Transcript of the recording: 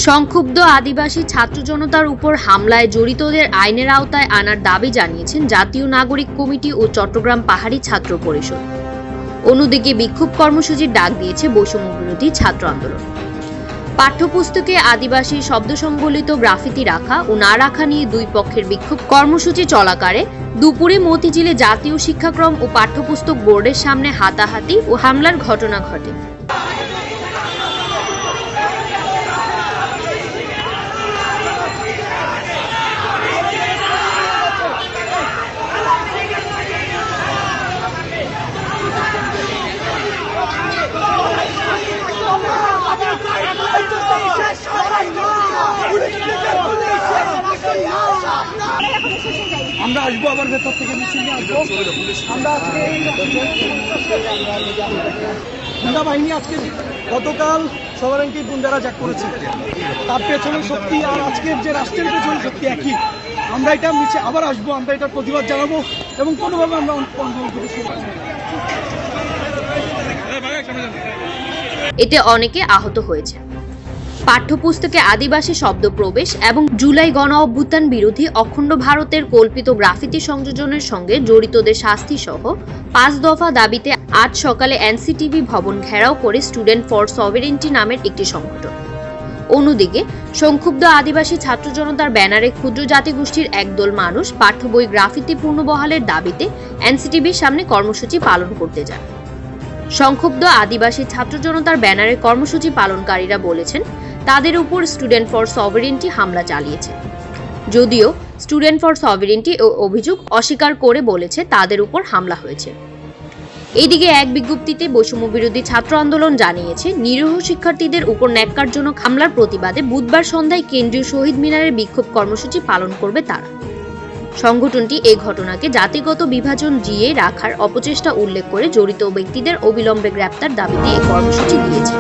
সংক্ষুব্ধ আদিবাসী ছাত্র জনতার উপর হামলায় জড়িতদের আইনের আওতায় আনার দাবি জানিয়েছেন জাতীয় নাগরিক কমিটি ও চট্টগ্রাম পাহাড়ি ছাত্র পরিষদ। অন্যদিকে বিক্ষোভ কর্মসূচির ডাক দিয়েছে বৈষম্য বিরোধী ছাত্র আন্দোলন। পাঠ্যপুস্তকে আদিবাসী শব্দ সংবলিত গ্রাফিতি রাখা ও না রাখা নিয়ে দুই পক্ষের বিক্ষোভ কর্মসূচি চলাকালে দুপুরে মতিঝিলে জাতীয় শিক্ষাক্রম ও পাঠ্যপুস্তক বোর্ডের সামনে হাতাহাতি ও হামলার ঘটনা ঘটে। আমরা আসবো আবার ভেতর থেকে মিছিল নিয়ে আসবো। আমরা আজকে গুন্ডা বাহিনী আজকে গতকাল সবারঙ্কি গুন্ডারা যা করেছে তার পেছনে শক্তি আর আজকের যে রাষ্ট্রের পেছনে শক্তি একই। আমরা এটা মিছে আবার আসবো, আমরা এটার প্রতিবাদ জানাবো এবং কোনোভাবে আমরা এতে অনেকে আহত হয়েছে। পাঠ্যপুস্তকে আদিবাসী শব্দ প্রবেশ এবং জুলাই গণ অভ্যুত্থান বিরোধী অখণ্ড ভারতের কল্পিত গ্রাফিতি সংযোজনের সঙ্গে জড়িতদের শাস্তি সহ 5 দফা দাবিতে আজ সকালে এনসিটিভি ভবন ঘেরাও করে স্টুডেন্ট ফর সভেরেন্টি নামের একটি সংগঠন। অন্যদিকে সংক্ষুব্ধ আদিবাসী ছাত্র জনতার ব্যানারে ক্ষুদ্র জাতিগোষ্ঠীর একদল মানুষ পাঠ্য বই গ্রাফিতি পুনর্বহালের দাবিতে এনসিটিভির সামনে কর্মসূচি পালন করতে যান। সংক্ষুব্ধ আদিবাসী ছাত্র জনতার ব্যানারে কর্মসূচি পালনকারীরা বলেছেন তাদের উপর স্টুডেন্ট ফর সভেরেন্টি হামলা চালিয়েছে, যদিও স্টুডেন্ট ফর সভেরেন্টি ও অভিযোগ অস্বীকার করে বলেছে তাদের উপর হামলা হয়েছে। এইদিকে এক বিজ্ঞপ্তিতে বৈষম্য বিরোধী ছাত্র আন্দোলন জানিয়েছে নিরীহ শিক্ষার্থীদের উপর ন্যাক্কারজনক হামলার প্রতিবাদে বুধবার সন্ধ্যায় কেন্দ্রীয় শহীদ মিনারে বিক্ষোভ কর্মসূচি পালন করবে তারা। সংগঠনটি এই ঘটনাকে জাতিগত বিভাজন জিয়ে রাখার অপচেষ্টা উল্লেখ করে জড়িত ব্যক্তিদের অবিলম্বে গ্রেপ্তার দাবিতে এই কর্মসূচি দিয়েছে।